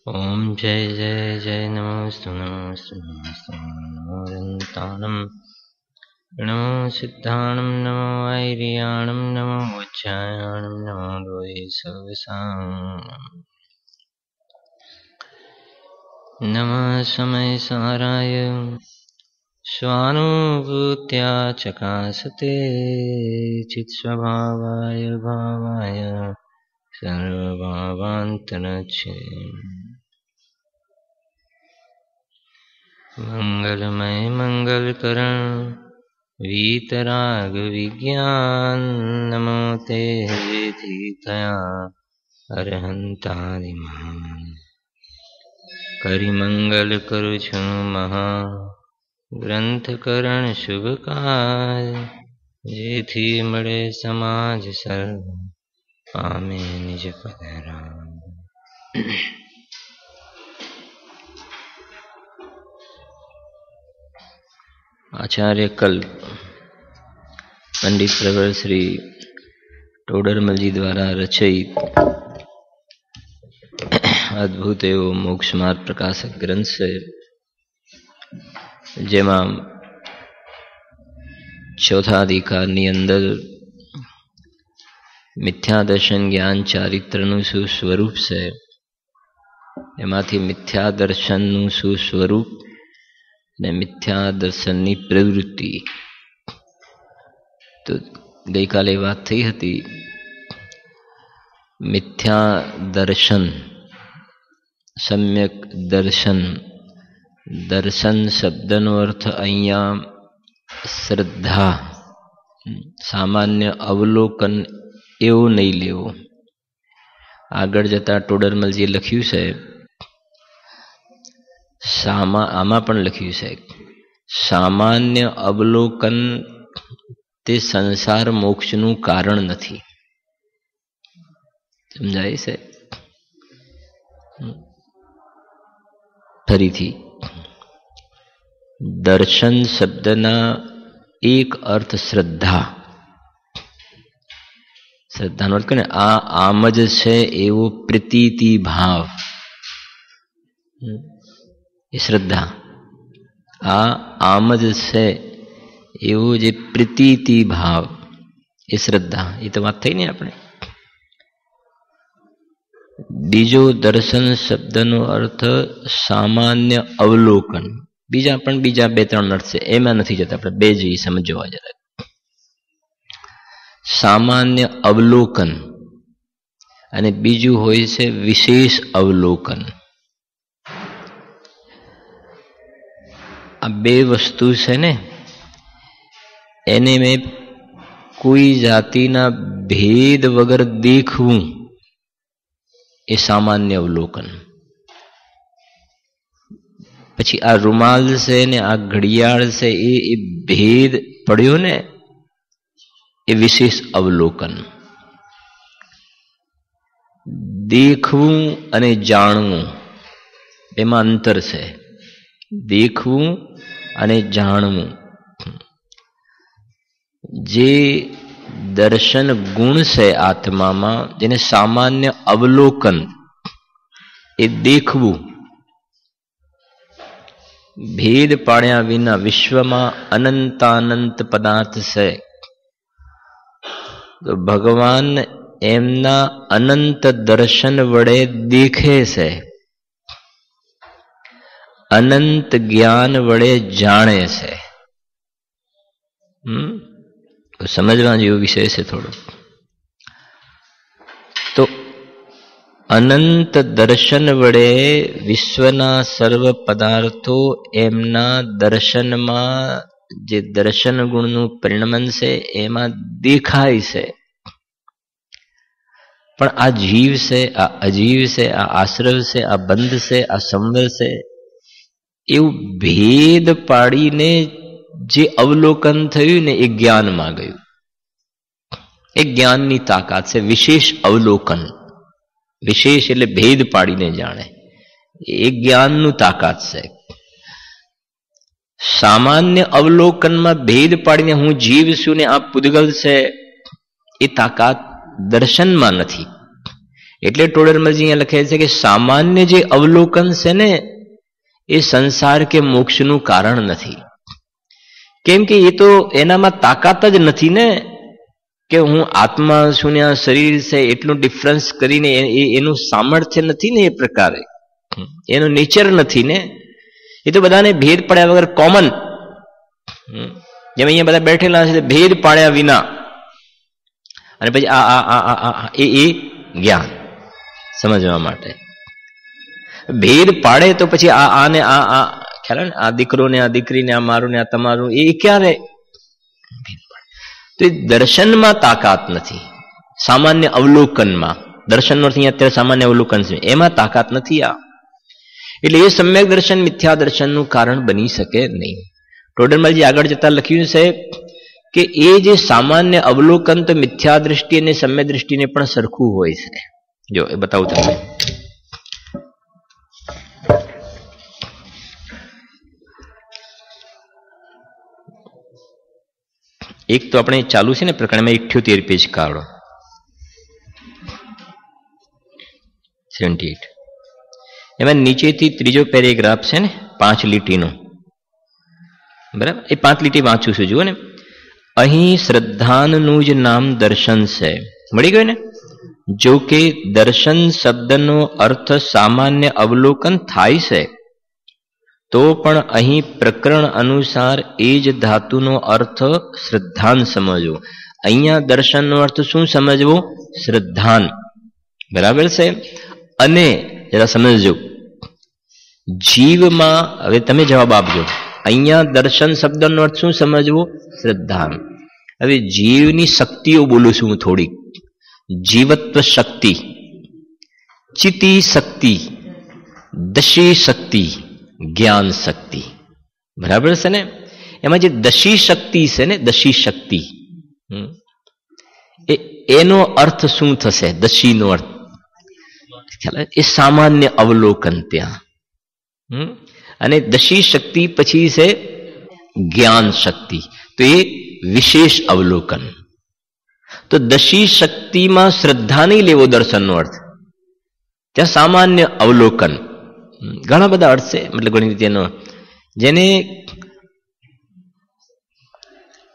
ओम जय जय जय नमोस्तु नमोस्तु नमोस्तु नमो रन्तानं नमो सिद्धानं नमो वैरियाणं नमो उच्चायाणं नमो लोये सर्वसां नमः समय साराय स्वानुभूत्या चकासते चित्स्वभावाय भावाय सर्वभावान्तरच्छे मंगलमय मंगलकरण वीतराग विज्ञान नमो ते विधितया अरहंतादिमहान करि मंगल करू छु महा ग्रंथकरण शुभ काज जेथी मळे समाज सर्व पामे निज पदराम। आचार्य कल्प पंडित प्रवर श्री टोडरमल जी द्वारा रचित अद्भुत एवं मोक्ष मार्ग प्रकाशक ग्रंथ से जेमा चौथा अधिकारनी अंदर मिथ्या दर्शन ज्ञान चारित्रનું શું સ્વરૂપ છે એમાંથી મિથ્યા દર્શનનું શું સ્વરૂપ ને મિથ્યા દર્શનની પ્રવૃત્તિ। તો ગઈકાલે વાત થઈ હતી મિથ્યા દર્શન સમ્યક દર્શન દર્શન શબ્દનો અર્થ અહીંયા શ્રદ્ધા સામાન્ય અવલોકન એવું નહીં લેવું। આગળ જતા ટોડરમલજીએ લખ્યું છે આમાં પણ લખ્યું છે સામાન્ય અવલોકન તે સંસાર મોક્ષનું કારણ નથી। સમજાય છે? ફરીથી દર્શન શબ્દના એક અર્થ શ્રદ્ધા શ્રદ્ધાનો અર્થ ને આમ જ છે એવો પ્રતીતિ ભાવ એ શ્રદ્ધા આમ જ છે એવો જે પ્રતીતિ ભાવ એ શ્રદ્ધા એ તો વાત થઈ ને આપણે। બીજો દર્શન શબ્દનો અર્થ સામાન્ય અવલોકન બીજા બે ત્રણ અર્થ છે એમાં નથી જતા આપણે બે જ સમજવા જરા। સામાન્ય અવલોકન અને બીજું હોય છે વિશેષ અવલોકન। આ બે વસ્તુ છે ને એને મેં કોઈ જાતિના ભેદ વગર દેખવું એ સામાન્ય અવલોકન। પછી આ રૂમાલ છે ને આ ઘડિયાળ છે એ ભેદ પડ્યો ને એ વિશેષ અવલોકન। દેખવું અને જાણવું એમાં અંતર છે। દેખવું અને જાણવું જે દર્શન ગુણ છે આત્મામાં જેને સામાન્ય અવલોકન એ દેખવું ભેદ પાડ્યા વિના વિશ્વમાં અનંતાનંત પદાર્થ છે તો ભગવાન એમના અનંત દર્શન વડે દેખે છે અનંત જ્ઞાન વડે જાણે છે। સમજવા જેવો વિષય છે થોડો। તો અનંત દર્શન વડે વિશ્વના સર્વ પદાર્થો એમના દર્શનમાં જે દર્શન ગુણનું પરિણમન છે એમાં દેખાય છે। પણ આ જીવ છે આ અજીવ છે આ આશ્રવ છે આ બંધ છે આ સંવર છે એવું ભેદ પાડીને જે અવલોકન થયું ને એ જ્ઞાનમાં ગયું। એ જ્ઞાનની તાકાત છે વિશેષ અવલોકન। વિશેષ એટલે ભેદ પાડીને જાણે એ જ્ઞાનનું તાકાત છે। સામાન્ય અવલોકનમાં ભેદ પાડીને હું જીવ છું ને આ પૂદગલ છે એ તાકાત દર્શનમાં નથી। એટલે ટોડરમલજી અહીંયા લખે છે કે સામાન્ય જે અવલોકન છે ને એ સંસાર કે મોક્ષનું કારણ નથી. કેમ કે એ તો એનામાં તાકાત જ નથી ને કે હું આત્મા છું ને આ શરીર છે એટલું ડિફરન્સ કરીને એનું સામર્થ્ય નથી ને, એ પ્રકારે એનું નેચર નથી ને. એ તો બધાને ભેદ પડ્યા વગર કોમન, જેમ અહીંયા બધા બેઠેલા છે ભેદ પાડ્યા વિના, અને પછી એ જ્ઞાન સમજવા માટે ભેદ પાડે તો પછી આને આ ખ્યાલ ને, આ દીકરો ને આ દીકરીને, આ મારું ને આ તમારું, એ ક્યારે ભેદ પાડે? તો એ દર્શનમાં તાકાત નથી, સામાન્ય અવલોકનમાં. દર્શનનો અર્થ અહીંયા અત્યારે સામાન્ય અવલોકન છે, એમાં તાકાત નથી આ. એટલે એ સમ્યક દર્શન મિથ્યા દર્શનનું કારણ બની શકે નહીં. ટોડરમલજી આગળ જતા લખ્યું છે કે એ જે સામાન્ય અવલોકન તો મિથ્યા દ્રષ્ટિ અને સમ્યક દ્રષ્ટિને પણ સરખું હોય છે. જો એ બતાવું તમને. એક તો આપણે ચાલુ છે ને પ્રકરણમાં 78 પેજ કાઢો, 78. એમાં નીચેથી ત્રીજો પેરેગ્રાફ છે ને 5 લીટીનો, બરાબર? એ 5 લીટી વાંચું છું, જુઓ ને. અહીં શ્રદ્ધાનનું જ નામ દર્શન છે, મળી ગયું ને? જો કે દર્શન શબ્દનો અર્થ સામાન્ય અવલોકન થાય છે, તો પણ અહીં પ્રકરણ અનુસાર એ જ ધાતુનો અર્થ શ્રદ્ધાન સમજવો. અહીંયા દર્શનનો અર્થ શું સમજવો? શ્રદ્ધાન, બરાબર છે? અને જરા સમજજો, જીવમાં, હવે તમે જવાબ આપજો, અહીંયા દર્શન શબ્દનો અર્થ શું સમજવો? શ્રદ્ધાન. હવે જીવની શક્તિઓ બોલું છું હું થોડીક. જીવત્વ શક્તિ, ચિતિ શક્તિ, દશી શક્તિ, જ્ઞાન શક્તિ, બરાબર છે ને? એમાં જે દશી શક્તિ છે ને, દશી શક્તિ, એનો અર્થ શું થશે? દશીનો અર્થ એ સામાન્ય અવલોકન ત્યાં, અને દશી શક્તિ પછી છે જ્ઞાન શક્તિ, તો એ વિશેષ અવલોકન. તો દશી શક્તિમાં શ્રદ્ધા નહીં લેવો દર્શનનો અર્થ, ત્યાં સામાન્ય અવલોકન. ઘણા બધા અર્થ છે, મતલબ ઘણી રીતે એનો, જેને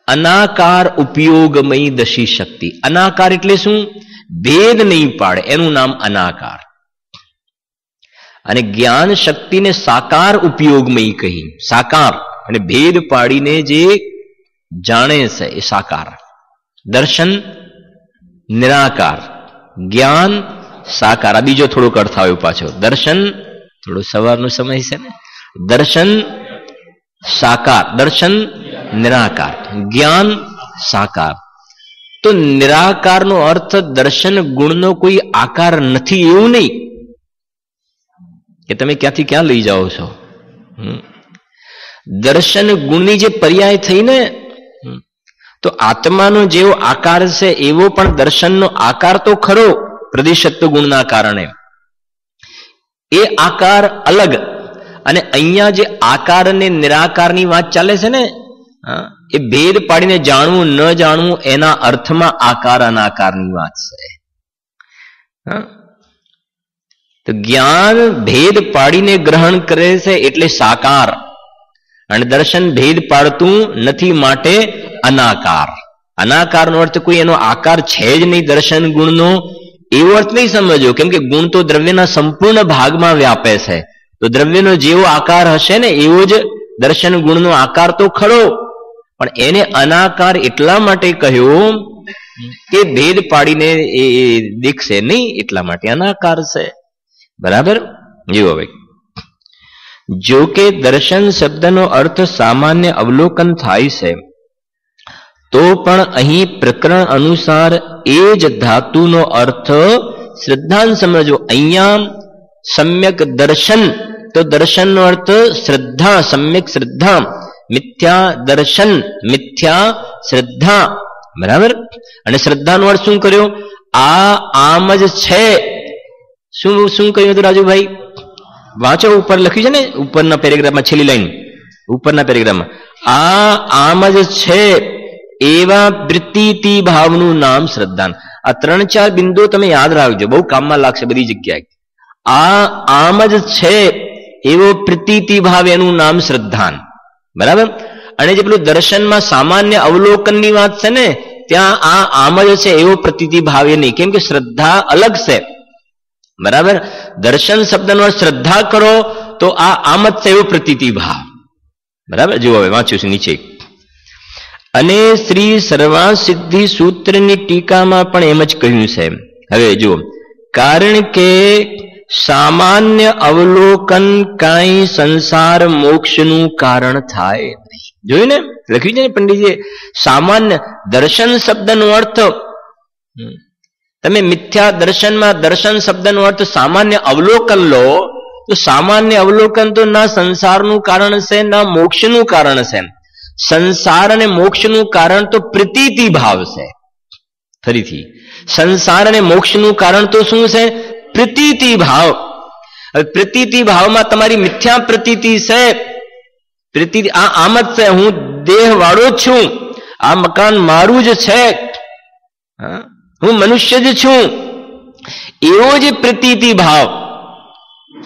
અનાકાર ઉપયોગમય દશી શક્તિ. અનાકાર એટલે શું? ભેદ નહીં પાડે, એનું નામ અનાકાર. અને જ્ઞાન શક્તિને સાકાર ઉપયોગમય કહી, સાકાર અને ભેદ પાડીને જે જાણે છે એ સાકાર. દર્શન નિરાકાર, જ્ઞાન સાકાર. આ બીજો થોડોક અર્થ આવ્યો પાછો. દર્શન થોડો સવારનો સમય છે ને, દર્શન સાકાર, દર્શન નિરાકાર, જ્ઞાન સાકાર. તો નિરાકારનો અર્થ દર્શન ગુણનો કોઈ આકાર નથી એવું નહીં કે તમે ક્યાંથી ક્યાં લઈ જાઓ છો. દર્શન ગુણની જે પર્યાય થઈ ને, તો આત્માનો જેવો આકાર છે એવો પણ દર્શનનો આકાર તો ખરો, પ્રતિશત્વ ગુણના કારણે એ આકાર અલગ. અને અહીંયા જે આકાર અને નિરાકારની વાત ચાલે છે ને, એ ભેદ પાડીને જાણવું ન જાણવું એના અર્થમાં આકાર અનાકારની વાત છે. તો જ્ઞાન ભેદ પાડીને ગ્રહણ કરે છે એટલે સાકાર, અને દર્શન ભેદ પાડતું નથી માટે અનાકાર. અનાકારનો અર્થ કોઈ એનો આકાર છે જ નહીં દર્શન ગુણનો, એવો અર્થ નહીં સમજો. કેમ કે ગુણ તો દ્રવ્યના સંપૂર્ણ ભાગમાં વ્યાપે છે, તો દ્રવ્યનો જેવો આકાર હશે ને એવો જ દર્શન ગુણનો આકાર તો ખરો, પણ એને અનાકાર એટલા માટે કહ્યો કે ભેદ પાડીને એ દેખશે નહીં, એટલા માટે અનાકાર છે. બરાબર? જીવો ભાઈ. જો કે દર્શન શબ્દનો અર્થ સામાન્ય અવલોકન થાય છે, તો પણ અહીં પ્રકરણ અનુસાર એ જ ધાતુનો અર્થ શ્રદ્ધાન સમજો. અહીંયા સમ્યક દર્શન, તો દર્શનનો અર્થ શ્રદ્ધા, સમ્યક શ્રદ્ધા. મિથ્યા દર્શન, મિથ્યા શ્રદ્ધા, બરાબર? અને શ્રદ્ધાનો અર્થ શું કર્યો? આ આમ જ છે. શું કહ્યું હતું રાજુભાઈ? વાંચો, ઉપર લખ્યું છે ને, ઉપરના પેરેગ્રાફમાં છેલ્લી લાઈન, ઉપરના પેરેગ્રાફમાં, આ આમ જ છે એવા પ્રતીતિ ભાવનું નામ શ્રદ્ધાન. આ 3-4 બિંદુઓ તમે યાદ રાખજો, બહુ કામમાં લાગશે બધી જગ્યાએ. આમ જ છે એવો પ્રતીતિ ભાવ, એનું નામ શ્રદ્ધાન. બરાબર. અને જે પેલું દર્શનમાં સામાન્ય અવલોકનની વાત છે ને, ત્યાં આમ જ છે એવો પ્રતીતિ ભાવ એ નહીં, કેમ કે શ્રદ્ધા અલગ છે. બરાબર. દર્શન શબ્દનો શ્રદ્ધા કરો તો આમ જ છે એવો પ્રતીતિ ભાવ. બરાબર. જુઓ હવે વાંચ્યું છે નીચે. અને શ્રી સર્વાસિદ્ધિ સૂત્રની ટીકામાં પણ એમ જ કહ્યું છે. હવે જુઓ, કારણ કે સામાન્ય અવલોકન કાંઈ સંસાર મોક્ષનું કારણ થાય નહીં. જોયું ને, લખ્યું છે ને પંડિતજીએ. સામાન્ય દર્શન શબ્દનો અર્થ, તમે મિથ્યા દર્શનમાં દર્શન શબ્દનો અર્થ સામાન્ય અવલોકન લો તો સામાન્ય અવલોકન તો ના સંસારનું કારણ છે ના મોક્ષનું કારણ છે. સંસાર અને મોક્ષનું કારણ તો પ્રતીતિ ભાવ છે. ફરીથી, સંસાર અને મોક્ષનું કારણ તો શું છે? પ્રતીતિ ભાવ. હવે પ્રતીતિ ભાવમાં તમારી મિથ્યા પ્રતીતિ છે. પ્રતીતિ આમ જ છે, હું દેહ વાળો જ છું, આ મકાન મારું જ છે, હું મનુષ્ય જ છું, એવો જે પ્રતીતિ ભાવ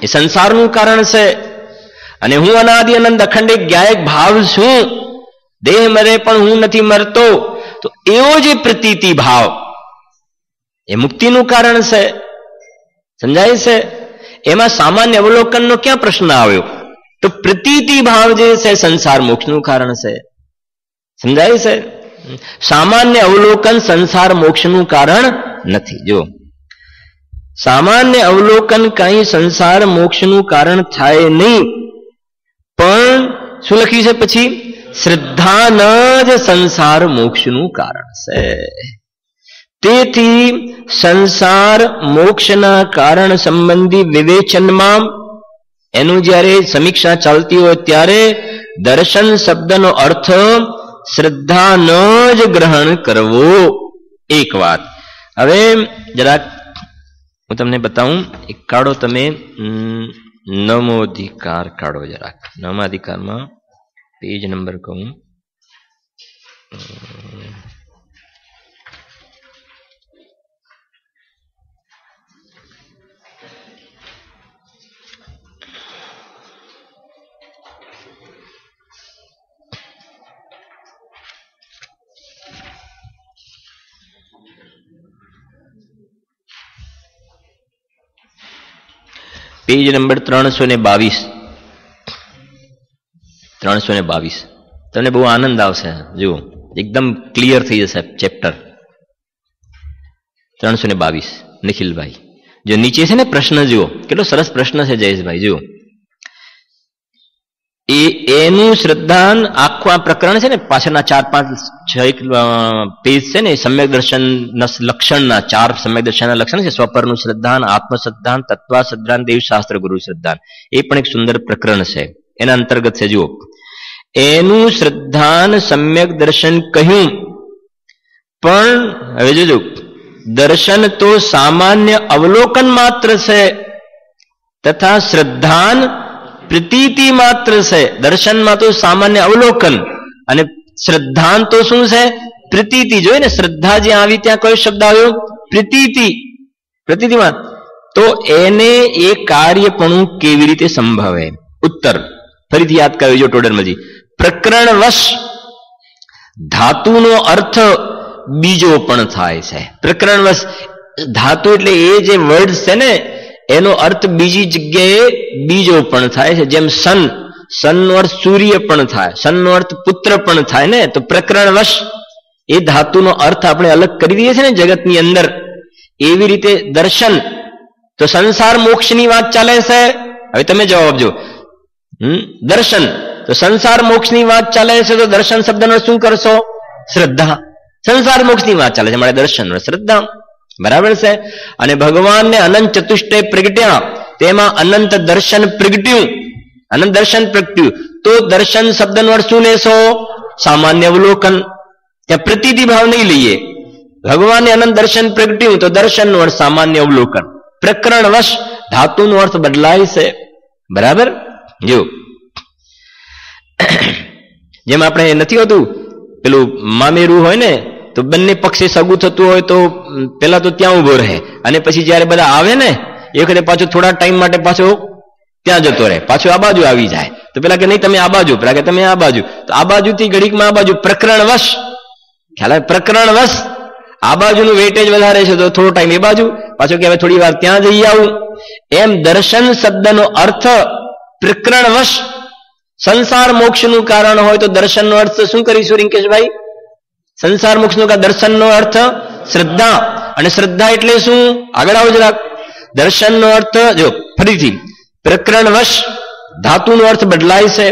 એ સંસારનું કારણ છે. અને હું અનાદિ અનંત અખંડ જ્ઞાયક ભાવ છું, દેહ મરે પણ હું નથી મરતો, તો એવો જે પ્રતીતિ ભાવ એ મુક્તિનું કારણ છે. સમજાય છે? એમાં સામાન્ય અવલોકનનો ક્યાં પ્રશ્ન આવ્યો? તો પ્રતીતિ ભાવ જે છે સંસાર મોક્ષનું કારણ છે. સમજાય છે? સામાન્ય અવલોકન સંસાર મોક્ષનું કારણ નથી. જો સામાન્ય અવલોકન કઈ સંસાર મોક્ષનું કારણ થાય નહીં, પણ શું લખ્યું છે પછી? શ્રદ્ધાન જ સંસાર મોક્ષનું કારણ છે. તેથી સંસાર મોક્ષના કારણ સંબંધી વિવેચનમાં એનું જ્યારે સમીક્ષા ચાલતી હોય ત્યારે દર્શન શબ્દનો અર્થ શ્રદ્ધાન જ ગ્રહણ કરવો. એક વાત. હવે જરાક હું તમને બતાવું. એક કાઢો તમે નવમોધિકાર કાઢો જરાક. નવમાધિકારમાં પેજ નંબર કહું, પેજ નંબર 322. 322. તમને બહુ આનંદ આવશે. જુઓ, એકદમ ક્લિયર થઈ જશે ચેપ્ટર. 322 નિખિલભાઈ. જો નીચે છે ને પ્રશ્ન, જુઓ કેટલો સરસ પ્રશ્ન છે જયેશભાઈ. જુઓ, એનું શ્રદ્ધાન આખું આ પ્રકરણ છે ને, પાછળના 4-5-6 પેજ છે ને, સમ્યક દર્શન લક્ષણના 4 સમ્યક દર્શનના લક્ષણ છે. સ્વપરનું શ્રદ્ધાન, આત્મશ્રદ્ધાન, તત્વા શ્રદ્ધાન, દેવશાસ્ત્ર ગુરુ શ્રદ્ધાન. એ પણ એક સુંદર પ્રકરણ છે. એના અંતર્ગત છે. જુઓ, એનું શ્રદ્ધાન સમ્યક દર્શન કહ્યું, પણ હવે જોજો, દર્શન તો સામાન્ય અવલોકન માત્ર છે, તથા શ્રદ્ધાન પ્રતીતિ માત્ર છે. દર્શનમાં તો સામાન્ય અવલોકન અને શ્રદ્ધાન તો શું છે? પ્રતીતિ. જોઈ ને, શ્રદ્ધા જ્યાં આવી ત્યાં કયો શબ્દ આવ્યો? પ્રતીતિ. પ્રતીતિમાં તો એને એ કાર્યપણું કેવી રીતે સંભવે? ઉત્તર ફરીથી યાદ કરજો ટોડરમલજી. પ્રકરણવશ ધાતુનો અર્થ બીજો પણ થાય છે. પ્રકરણવશ ધાતુ એટલે એ જે વર્ડ છે ને, એનો અર્થ બીજી જગ્યાએ બીજો પણ થાય છે. જેમ સનનો અર્થ સૂર્ય પણ થાય, સનનો અર્થ પુત્ર પણ થાય ને. તો પ્રકરણવશ એ ધાતુનો અર્થ આપણે અલગ કરી દઈએ છીએ ને જગતની અંદર. એવી રીતે દર્શન તો સંસાર મોક્ષની વાત ચાલે છે. હવે તમે જવાબ આપજો. દર્શન તો સંસાર મોક્ષની વાત ચાલે છે, તો દર્શન શબ્દનો શું કરશો? શ્રદ્ધા. સંસાર મોક્ષની વાત ચાલે છે, મારે દર્શન શ્રદ્ધા. બરાબર છે? અને ભગવાનને અનંત ચતુષ્ટય પ્રગટ્યા, તેમાં અનંત દર્શન પ્રગટ્યું. અનંત દર્શન પ્રગટ્યું તો દર્શન શબ્દનો અર્થ શું લેશો? સામાન્ય અવલોકન. ત્યાં પ્રતીતિ ભાવ નહીં લઈએ. ભગવાનને અનંત દર્શન પ્રગટ્યું તો દર્શનનો અર્થ સામાન્ય અવલોકન. પ્રકરણવશ ધાતુનો અર્થ બદલાય છે. બરાબર? જો જેમ આપણે નથી હોતું પેલું મામેરું હોય ને તો બંને પક્ષે સગું થતું હોય તો પેલા તો ત્યાં ઉભો રહે અને પછી જયારે બધા આવે ને એ વખતે પાછો થોડા ટાઈમ માટે પાછો ત્યાં જતો રહે, પાછો આ બાજુ આવી જાય. તો પેલા કે નહીં તમે આ બાજુ, પેલા કે તમે આ બાજુ, તો આ બાજુથી ઘડીકમાં આ બાજુ પ્રકરણવશ, ખ્યાલ આવે, પ્રકરણવશ આ બાજુનું વેટેજ વધારે છે તો થોડો ટાઈમ એ બાજુ, પાછો કે હવે થોડી વાર ત્યાં જઈ આવું. એમ દર્શન શબ્દનો અર્થ પ્રકરણવશ સંસાર મોક્ષનું કારણ હોય તો દર્શનનો અર્થ શું કરીશું રિંકેશભાઈ? સંસાર મોક્ષનો દર્શનનો અર્થ શ્રદ્ધા. અને શ્રદ્ધા એટલે શું? આગળ આવો જરાક. દર્શનનો અર્થ જો ફરીથી પ્રકરણવશ ધાતુનો અર્થ બદલાય છે.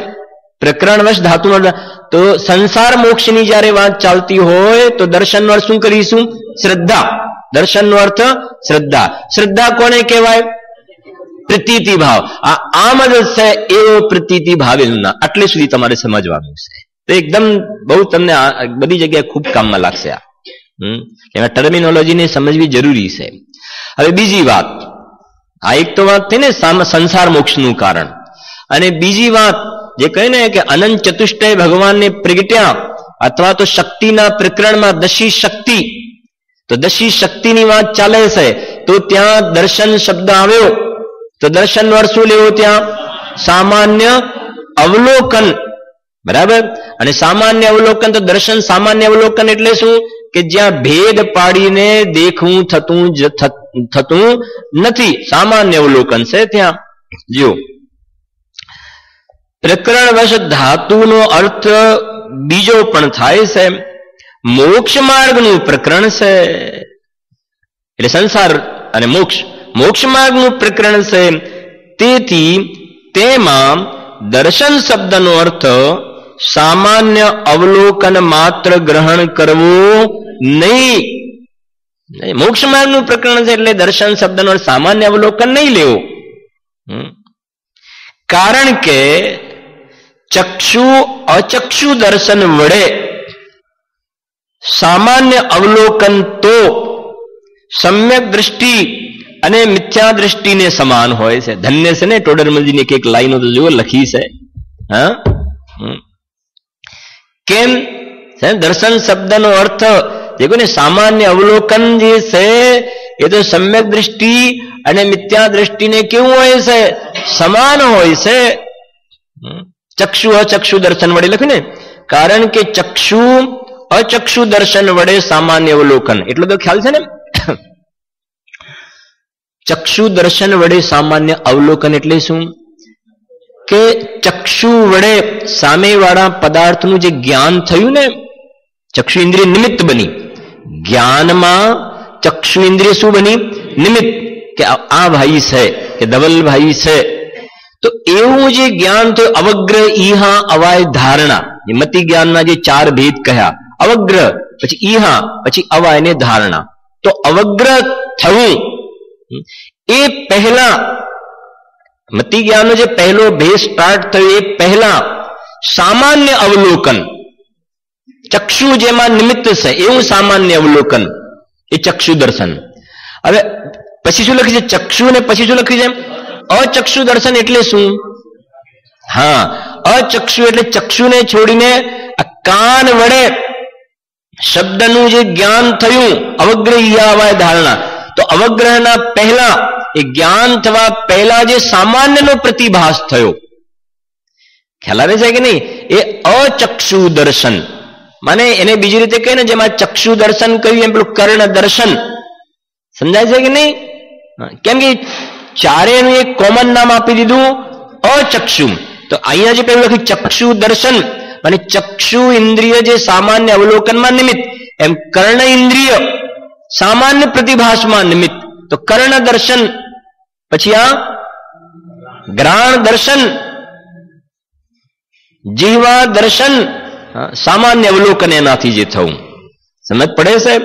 પ્રકરણવશ ધાતુનો અર્થ તો સંસાર મોક્ષની જયારે વાત ચાલતી હોય તો દર્શનનો અર્થ શું કરીશું? શ્રદ્ધા. દર્શનનો અર્થ શ્રદ્ધા. શ્રદ્ધા કોને કહેવાય? પ્રતીતિ ભાવ. આમ જ છે એવો પ્રતીતિ ભાવેલું. આટલે સુધી તમારે સમજવાનું છે. તો એકદમ બહુ તમને બધી જગ્યાએ ખૂબ કામમાં લાગશે. એમાં ટર્મિનોલોજીને સમજવી જરૂરી છે. હવે બીજી વાત, આ એક તો વાત થઈ ને સંસાર મોક્ષનું કારણ, અને બીજી વાત જે કહે ને કે અનંત ચતુષ્ટય ભગવાનને પ્રગટ્યા અથવા તો શક્તિના પ્રકરણમાં દશી શક્તિ, તો દશી શક્તિની વાત ચાલે છે તો ત્યાં દર્શન શબ્દ આવ્યો તો દર્શનનો અર્થ શું લેવો? ત્યાં સામાન્ય અવલોકન, બરાબર. અને સામાન્ય અવલોકન તો દર્શન સામાન્ય અવલોકન એટલે શું? કે જ્યાં ભેદ પાડીને દેખવું થતું નથી, સામાન્ય અવલોકન છે ત્યાં. જો પ્રકરણવશ ધાતુનો અર્થ બીજો પણ થાય છે, મોક્ષ માર્ગનું પ્રકરણ છે. એટલે સંસાર અને મોક્ષ માર્ગનું પ્રકરણ છે. તેથી તેમાં દર્શન શબ્દનો અર્થ સામાન્ય અવલોકન માત્ર ગ્રહણ કરવું નહીં. મોક્ષ માર્ગનું પ્રકરણ છે એટલે દર્શન શબ્દનો અર્થ સામાન્ય અવલોકન નહીં લેવો. કારણ કે ચક્ષુ અચક્ષુ દર્શન વડે સામાન્ય અવલોકન તો સમ્યક દ્રષ્ટિ અને મિથ્યા દ્રષ્ટિને સમાન હોય છે. ધન્ય છે ને ટોડરમલજીની એક લાઈનો તો જુઓ લખી છે. હા, કેમ? દર્શન શબ્દનો અર્થ દેખો ને, સામાન્ય અવલોકન જે છે એ તો સમ્યક દ્રષ્ટિ અને મિથ્યા દ્રષ્ટિને કેવું હોય છે? સમાન હોય છે. ચક્ષુ અચક્ષુ દર્શન વડે લખ્યું ને, કારણ કે ચક્ષુ અચક્ષુ દર્શન વડે સામાન્ય અવલોકન, એટલો તો ખ્યાલ છે ને. ચક્ષુ દર્શન વડે સામાન્ય અવલોકન એટલે શું? કે ચક્ષુ વડે સામેવાળા પદાર્થનું જે જ્ઞાન થયું ને, ચક્ષુ ઇન્દ્રિય નિમિત્ત બની. જ્ઞાનમાં ચક્ષુ ઇન્દ્રિય શું બની? નિમિત્ત. કે આ ભાઈ છે, કે ધવલભાઈ છે, તો એવું જે જ્ઞાન થયું અવગ્ર ઈહા અવાય ધારણા, મતિ જ્ઞાનના જે 4 ભેદ કહ્યા, અવગ્ર પછી ઈહા પછી અવાય ને ધારણા. તો અવગ્ર થવું એ પહેલા મતિ જ્ઞાનનો જે પહેલો ભેદ સ્ટાર્ટ થયો એ પહેલા સામાન્ય અવલોકન, ચક્ષુ જેમાં નિમિત્ત છે એવું સામાન્ય અવલોકન એ ચક્ષુ દર્શન. હવે પછી શું લખ્યું છે? ચક્ષુ ને પછી શું લખ્યું છે? અચક્ષુ દર્શન એટલે શું? હા, અચક્ષુ એટલે ચક્ષુને છોડીને કાન વડે શબ્દનું જે જ્ઞાન થયું, અવગ્રહ ઈહા ધારણા. તો અવગ્રહના પહેલા, એ જ્ઞાન થવા પહેલા જે સામાન્યનો પ્રતિભાસ થયો, ખ્યાલ આવે છે કે નહીં? એ અચક્ષુ દર્શન. માને એને બીજી રીતે કહે ને, જેમાં ચક્ષુ દર્શન કહ્યું એમ પેલું કર્ણ દર્શન. સમજાય છે કે નહીં? કેમ કે ચારેનું એક કોમન નામ આપી દીધું અચક્ષુ. તો અહીંયા જે પેલું લખ્યું ચક્ષુ દર્શન, અને ચક્ષુ ઇન્દ્રિય જે સામાન્ય અવલોકનમાં નિમિત્ત, એમ કર્ણ ઇન્દ્રિય સામાન્ય પ્રતિભાસમાં નિમિત્ત. તો કર્ણ દર્શન, પછી આ ગ્રાણ દર્શન, જીહવા દર્શન, સામાન્ય અવલોકન એનાથી જે થવું. સમજ પડે સાહેબ?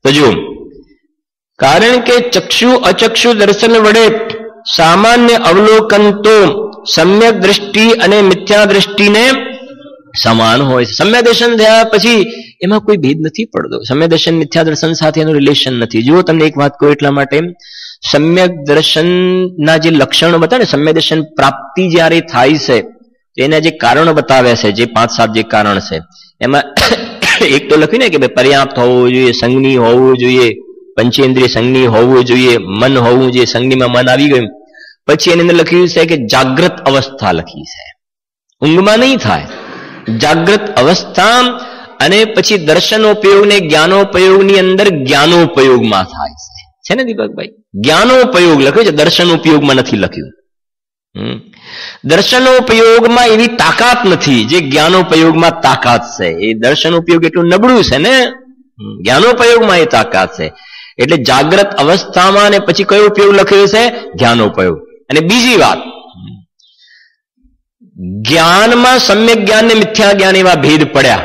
તો જો, કારણ કે ચક્ષુ અચક્ષુ દર્શન વડે સામાન્ય અવલોકન તો સમ્યક દ્રષ્ટિ અને મિથ્યા દ્રષ્ટિને સમાન હોય. સમ્યક દર્શન થયા પછી એમાં કોઈ ભેદ નથી પડતો. સમ્યક દર્શન મિથ્યા દર્શન સાથે એનું રિલેશન નથી. જો તમને એક વાત કહું એટલા માટે, સમ્યક દર્શનના જે લક્ષણો બતાવે ને, સમ્યક દર્શન પ્રાપ્તિ જ્યારે થાય છે એના જે કારણો બતાવ્યા છે, જે 5-7 જે કારણ છે, એમાં એક તો લખ્યું ને કે ભાઈ પર્યાપ્ત હોવું જોઈએ, સંજ્ઞી હોવું જોઈએ, પંચેન્દ્રિય સંજ્ઞી હોવું જોઈએ, મન હોવું જોઈએ, સંજ્ઞીમાં મન આવી ગયું. પછી એની અંદર લખ્યું છે કે જાગ્રત અવસ્થા લખી છે, ઊંઘમાં નહીં થાય, જાગ્રત અવસ્થા. અને પછી દર્શનોપયોગ ને જ્ઞાનોપયોગની અંદર જ્ઞાનોપયોગમાં થાય છે ને દીપકભાઈ? જ્ઞાનોપયોગ લખ્યું છે, દર્શનોપયોગમાં નથી લખ્યું. દર્શનોપયોગમાં એવી તાકાત નથી જે જ્ઞાનોપયોગમાં તાકાત છે. એ દર્શનોપયોગ એટલું નબળું છે ને, જ્ઞાનોપયોગમાં એ તાકાત છે. એટલે જાગ્રત અવસ્થામાં ને પછી કયો ઉપયોગ લખ્યો છે? જ્ઞાનોપયોગ. અને બીજી વાત, જ્ઞાનમાં સમ્યક જ્ઞાન ને મિથ્યા જ્ઞાન એવા ભેદ પડ્યા.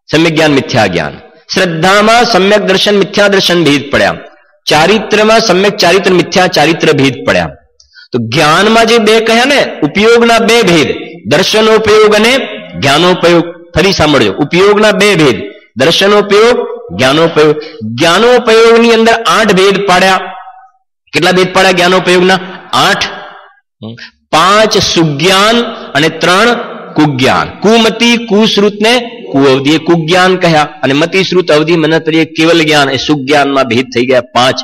સમ્યક જ્ઞાન મિથ્યા જ્ઞાન. શ્રદ્ધામાં સમ્યક દર્શન મિથ્યા દર્શન ભેદ પડ્યા. ચારિત્રમાં સમ્યક ચારિત્ર મિથ્યા ચારિત્ર ભેદ પડ્યા. તો જ્ઞાનમાં જે બે કહ્યા ને ઉપયોગના બે ભેદ, દર્શનોપયોગ અને જ્ઞાનોપયોગ. ફરી સાંભળજો, ઉપયોગના બે ભેદ, દર્શનોપયોગ, જ્ઞાનોપયોગ. જ્ઞાનોપયોગની અંદર 8 ભેદ પાડ્યા. કેટલા ભેદ પાડ્યા જ્ઞાનોપયોગના? 8. 5 સુજ્ઞાન અને 3 કુજ્ઞાન. કુમતી, કુશ્રુત ને કુઅવધિ એ કુજ્ઞાન કહ્યા. અને મતિ, શ્રુત, અવધિ, મનત્રી કેવલ જ્ઞાન એ સુજ્ઞાનમાં ભેદ થઈ ગયા 5.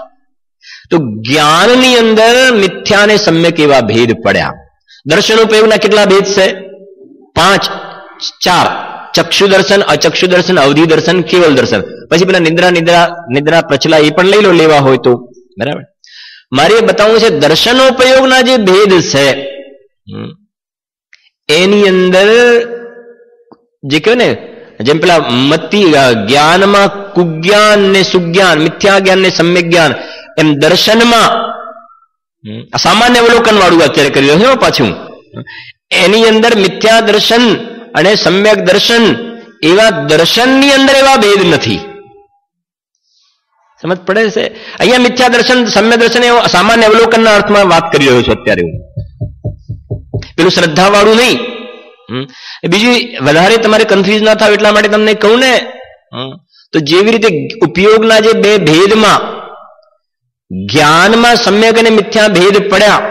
તો જ્ઞાનની અંદર મિથ્યા ને સમ્યક એવા ભેદ પડ્યા. દર્શનોપયોગના કેટલા ભેદ છે? 5, 4. ચક્ષુ દર્શન, અચક્ષુ દર્શન, અવધિ દર્શન, કેવલ દર્શન. પછી પેલા નિદ્રા પ્રચલા એ પણ લઈ લો લેવા હોય તો. બરાબર. મારે બતાવવું છે દર્શનોપયોગના જે ભેદ છે એની અંદર જે કહ્યું ને, જેમ પેલા મતિ જ્ઞાનમાં કુજ્ઞાન ને સુજ્ઞાન, મિથ્યા જ્ઞાન ને સમ્યક જ્ઞાન, એમ દર્શનમાં સામાન્ય અવલોકન વાળું અત્યારે કરી રહ્યો છે પાછું. એની અંદર મિથ્યા દર્શન અને સમ્યક દર્શન એવા દર્શનની અંદર એવા ભેદ નથી. સમજ પડે છે? અહીંયા મિથ્યા દર્શન સમ્યક દર્શન એ સામાન્ય અવલોકનના અર્થમાં વાત કરી રહ્યો છું અત્યારે હું, પેલું શ્રદ્ધા વાળું નહીં. બીજું વધારે તમારે કન્ફ્યુઝ ના થાવ એટલા માટે તમને કહું ને, તો જેવી રીતે ઉપયોગના જે બે ભેદમાં જ્ઞાનમાં સમ્યક અને મિથ્યા ભેદ પડ્યા,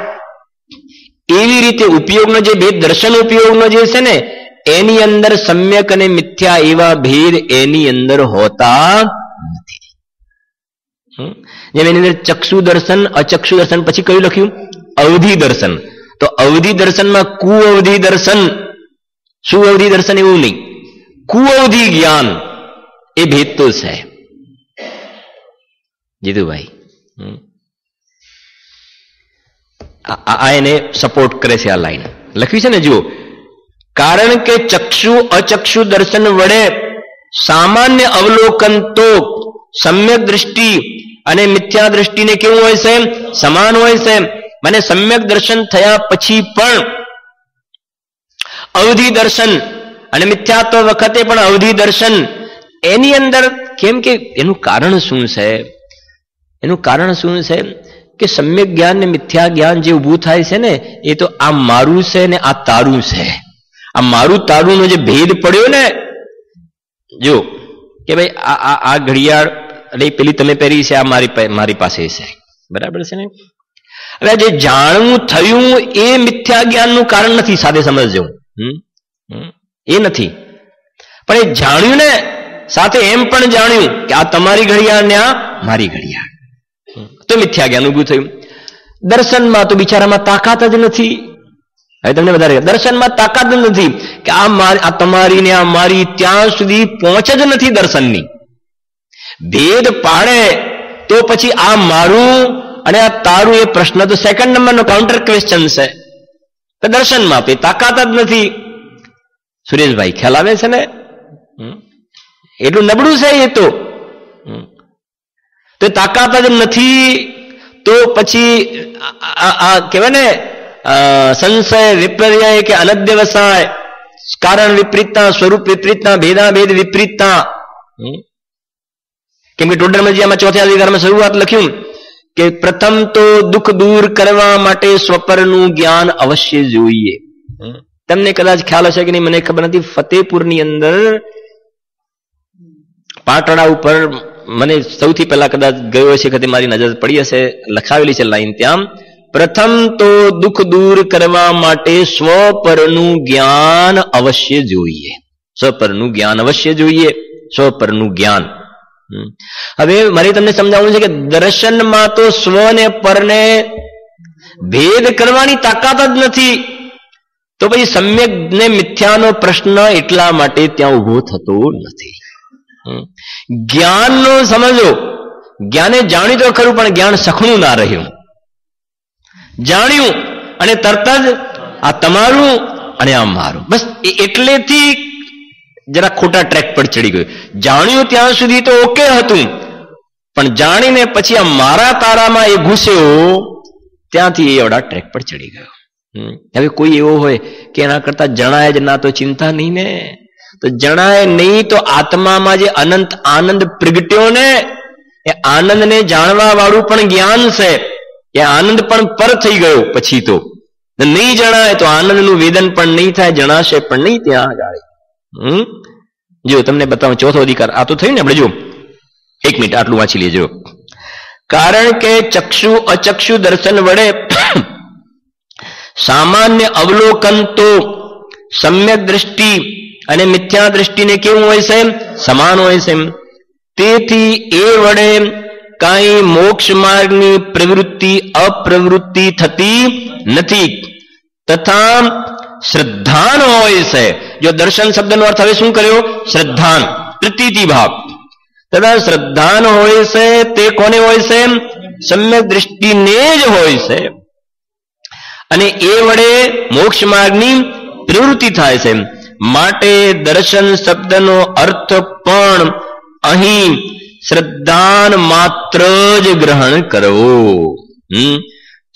એવી રીતે ઉપયોગનો જે ભેદ દર્શન ઉપયોગનો જે છે ને એની અંદર સમ્યક અને મિથ્યા એવા ભેદ એની અંદર હોતા નથી. જેમ એની અંદર ચક્ષુ દર્શન, અચક્ષુ દર્શન, પછી કયું લખ્યું? અવધિ દર્શન. તો અવધિ દર્શનમાં કુઅવધિ દર્શન, સુઅવધિ દર્શન એવું નહીં, કુઅવધિ જ્ઞાન એ ભેદ તો છે. જીતુભાઈ આ એને સપોર્ટ કરે છે. આ લાઈન લખ્યું છે ને, જુઓ. કારણ કે ચક્ષુ અચક્ષુ દર્શન વડે સામાન્ય અવલોકન તો સમ્યક દૃષ્ટિ અને મિથ્યા દૃષ્ટિને કેવું હોય છે? સમાન હોય છે. મને સમ્યક દર્શન થયા પછી પણ અવધિ દર્શન અને મિથ્યાત્વ વખતે પણ અવધિ દર્શન એની અંદર કેમ? કે એનું કારણ શું છે? એનું કારણ શું છે કે સમ્યક જ્ઞાન ને મિથ્યા જ્ઞાન જે ઊભું થાય છે ને એ તો આ મારું છે ને આ તારું છે. આ મારું તારું નો જે ભેદ પડ્યો ને, જો કે ભાઈ આ ઘડિયાળ અને પેલી તમે પહેરી છે, આ મારી પાસે છે, બરાબર છે ને? હવે જે જાણવું થયું એ મિથ્યા જ્ઞાનનું કારણ નથી, સાથે સમજજો. એ નથી, પણ એ જાણ્યું ને સાથે એમ પણ જાણ્યું કે આ તમારી ઘડિયાળ ને આ મારી ઘડિયાળ, તો મિથ્યા જ્ઞાન ઊભું થયું. દર્શનમાં તો બિચારામાં તાકાત જ નથી. હવે તમને વધારે દર્શનમાં તાકાત જ નથી કે આ તમારી ને આ મારી, ત્યાં સુધી પહોંચ જ નથી દર્શનની. ભેદ પાડે તો પછી આ મારું અને આ તારું એ પ્રશ્ન તો સેકન્ડ નંબરનો કાઉન્ટર ક્વેશ્ચન છે. તો દર્શનમાં તો તાકાત જ નથી. સુરેશભાઈ ખ્યાલ આવે છે ને? એટલું નબળું છે એ તો તાકાત જ નથી. તો પછી આ કહેવાય ને સંશય, વિપર્ય કે અનદ્યવસાય, કારણ વિપરીતતા, સ્વરૂપ વિપરીતતા, ભેદાભેદ વિપરીતતા. કેમ કે ટોડર મજીયામાં ચોથા અધિકારમાં શરૂઆત લખ્યું કે પ્રથમ તો દુઃખ દૂર કરવા માટે સ્વપરનું જ્ઞાન અવશ્ય જોઈએ. તમને કદાચ ખ્યાલ હશે કે નહીં, મને ખબર નથી. ફતેપુરની અંદર પાટડા ઉપર મને સૌથી પહેલા કદાચ ગયો છે વખતે મારી નજર પડી હશે, લખાવેલી છે લાઈન ત્યાં, પ્રથમ તો દુઃખ દૂર કરવા માટે સ્વપરનું જ્ઞાન અવશ્ય જોઈએ. સ્વપરનું જ્ઞાન અવશ્ય જોઈએ. સ્વ પરનું જ્ઞાન. હવે મારે તમને સમજાવવું છે કે દર્શનમાં તો સ્વ ને પરને ભેદ કરવાની તાકાત જ નથી, તો પછી સમ્યક ને મિથ્યાનો પ્રશ્ન એટલા માટે ત્યાં ઉભો થતો નથી. જ્ઞાનનો સમજો, જ્ઞાને જાણ્યું તો ખરું, પણ જ્ઞાન સખણું ના રહ્યું. જાણ્યું અને તરત જ આ તમારું અને આ મારું, બસ એટલેથી જરા ખોટા ટ્રેક પર ચડી ગયું. જાણ્યું ત્યાં સુધી તો ઓકે હતું, પણ જાણીને પછી આ મારા તારામાં એ ઘૂસ્યો, ત્યાંથી એ એવડા ટ્રેક પર ચડી ગયો. હવે કોઈ એવો હોય કે એના કરતા જણાય જ ના તો ચિંતા નહીં ને, તો જણાય નહીં તો આત્મામાં જે અનંત આનંદ પ્રગટ્યો ને, એ આનંદને જાણવા વાળું પણ જ્ઞાન છે, એ આનંદ પણ પર થઈ ગયો. પછી તો નહીં જણાય તો આનંદનું વેદન પણ નહીં થાય, જણાશે પણ નહીં ત્યાં આગળ. જો તમને બતાવું ચોથો અધિકાર આ તો થયું ને. આપણે જો 1 મિનિટ આટલું વાંચી લેજો. કારણ કે ચક્ષુ અચક્ષુ દર્શન વડે સામાન્ય અવલોકન તો સમ્યક દ્રષ્ટિ અને મિથ્યા દ્રષ્ટિને કેવું હોય છે? સમાન હોય છે. તેથી એ વડે કાંઈ મોક્ષ માર્ગની પ્રવૃત્તિ અપ્રવૃત્તિ થતી નથી. તથા શ્રદ્ધાન હોય છે. જો દર્શન શબ્દનો અર્થ હવે શું કર્યો? શ્રદ્ધાન, પ્રતીતિ ભાવ. તથા શ્રદ્ધાન હોય છે તે કોને હોય છે? સમ્યક દ્રષ્ટિને જ હોય છે. અને એ વડે મોક્ષ માર્ગની પ્રવૃત્તિ થાય છે. માટે દર્શન શબ્દનો અર્થ પણ અહીં શ્રદ્ધાન માત્ર જ ગ્રહણ કરવો.